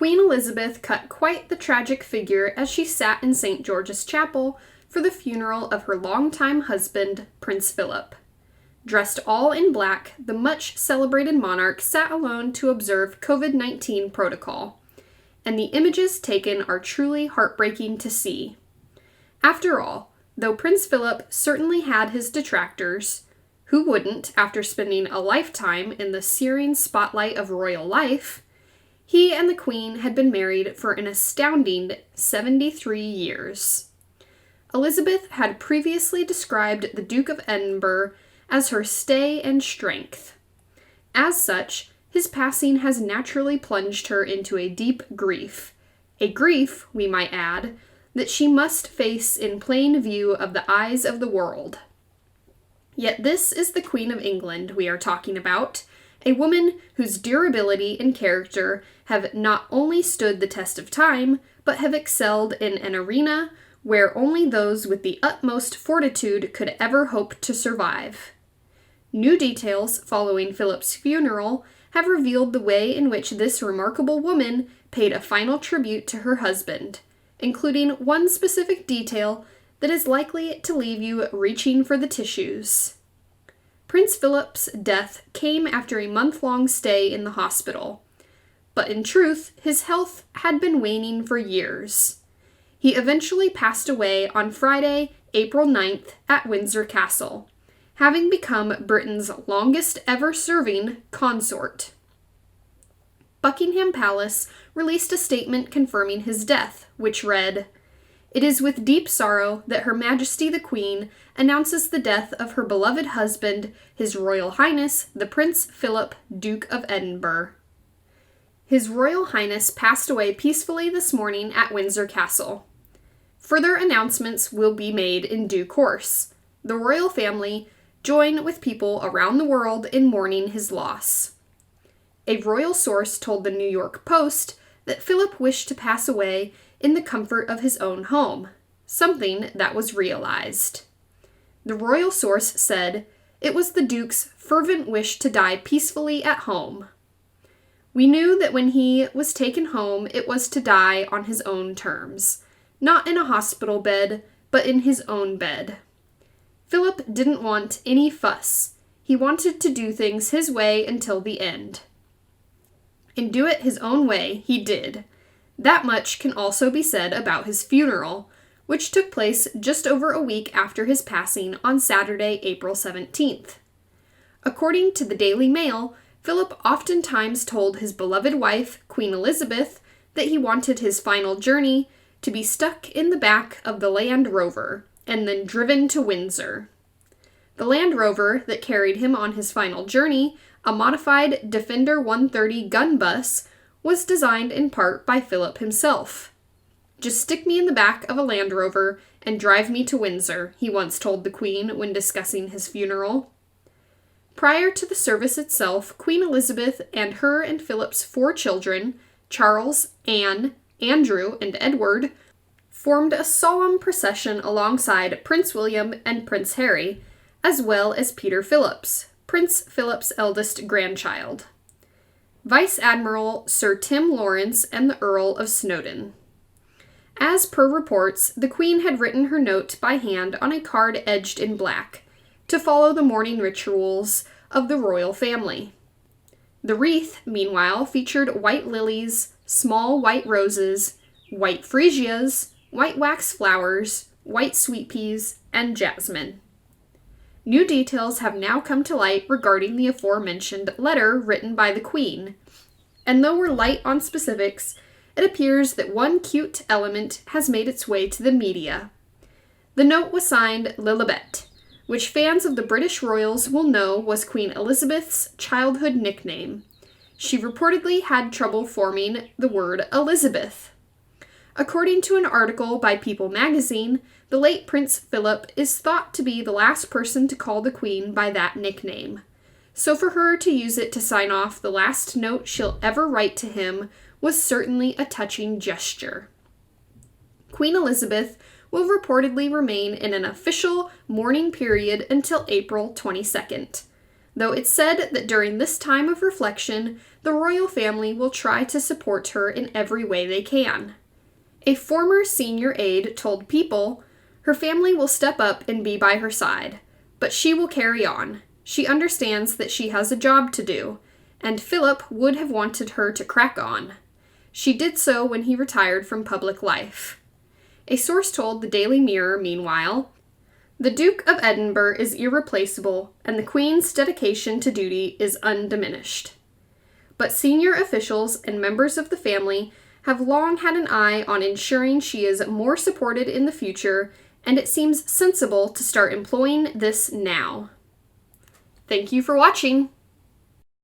Queen Elizabeth cut quite the tragic figure as she sat in St. George's Chapel for the funeral of her longtime husband, Prince Philip. Dressed all in black, the much-celebrated monarch sat alone to observe COVID-19 protocol, and the images taken are truly heartbreaking to see. After all, though Prince Philip certainly had his detractors, who wouldn't after spending a lifetime in the searing spotlight of royal life, he and the Queen had been married for an astounding 73 years. Elizabeth had previously described the Duke of Edinburgh as her stay and strength. As such, his passing has naturally plunged her into a deep grief. A grief, we might add, that she must face in plain view of the eyes of the world. Yet this is the Queen of England we are talking about, a woman whose durability and character have not only stood the test of time, but have excelled in an arena where only those with the utmost fortitude could ever hope to survive. New details following Philip's funeral have revealed the way in which this remarkable woman paid a final tribute to her husband, including one specific detail that is likely to leave you reaching for the tissues. Prince Philip's death came after a month-long stay in the hospital, but in truth, his health had been waning for years. He eventually passed away on Friday, April 9th at Windsor Castle, having become Britain's longest ever serving consort. Buckingham Palace released a statement confirming his death, which read, "It is with deep sorrow that Her Majesty the Queen announces the death of her beloved husband, His Royal Highness the Prince Philip, Duke of Edinburgh." His Royal Highness passed away peacefully this morning at Windsor Castle. Further announcements will be made in due course. The royal family join with people around the world in mourning his loss. A royal source told the New York Post that Philip wished to pass away in the comfort of his own home, something that was realized. The royal source said it was the Duke's fervent wish to die peacefully at home. "We knew that when he was taken home, it was to die on his own terms, not in a hospital bed, but in his own bed. Philip didn't want any fuss. He wanted to do things his way until the end. And do it his own way, he did. That much can also be said about his funeral, which took place just over a week after his passing on Saturday, April 17th. According to the Daily Mail, Philip oftentimes told his beloved wife, Queen Elizabeth, that he wanted his final journey to be stuck in the back of the Land Rover and then driven to Windsor. The Land Rover that carried him on his final journey, a modified Defender 130 gun bus, was designed in part by Philip himself. "Just stick me in the back of a Land Rover and drive me to Windsor," he once told the Queen when discussing his funeral. Prior to the service itself, Queen Elizabeth and her and Philip's 4 children, Charles, Anne, Andrew, and Edward, formed a solemn procession alongside Prince William and Prince Harry, as well as Peter Phillips, Prince Philip's eldest grandchild, Vice Admiral Sir Tim Lawrence, and the Earl of Snowdon. As per reports, the Queen had written her note by hand on a card edged in black, to follow the mourning rituals of the royal family. The wreath, meanwhile, featured white lilies, small white roses, white freesias, white wax flowers, white sweet peas, and jasmine. New details have now come to light regarding the aforementioned letter written by the Queen, and though we're light on specifics, it appears that one cute element has made its way to the media. The note was signed Lilibet, which fans of the British royals will know was Queen Elizabeth's childhood nickname. She reportedly had trouble forming the word Elizabeth. According to an article by People magazine, the late Prince Philip is thought to be the last person to call the Queen by that nickname. So for her to use it to sign off the last note she'll ever write to him was certainly a touching gesture. Queen Elizabeth will reportedly remain in an official mourning period until April 22nd. though it's said that during this time of reflection, the royal family will try to support her in every way they can. A former senior aide told People, "Her family will step up and be by her side, but she will carry on. She understands that she has a job to do, and Philip would have wanted her to crack on. She did so when he retired from public life." A source told the Daily Mirror, meanwhile, "The Duke of Edinburgh is irreplaceable, and the Queen's dedication to duty is undiminished." But senior officials and members of the family have long had an eye on ensuring she is more supported in the future, and it seems sensible to start employing this now. Thank you for watching!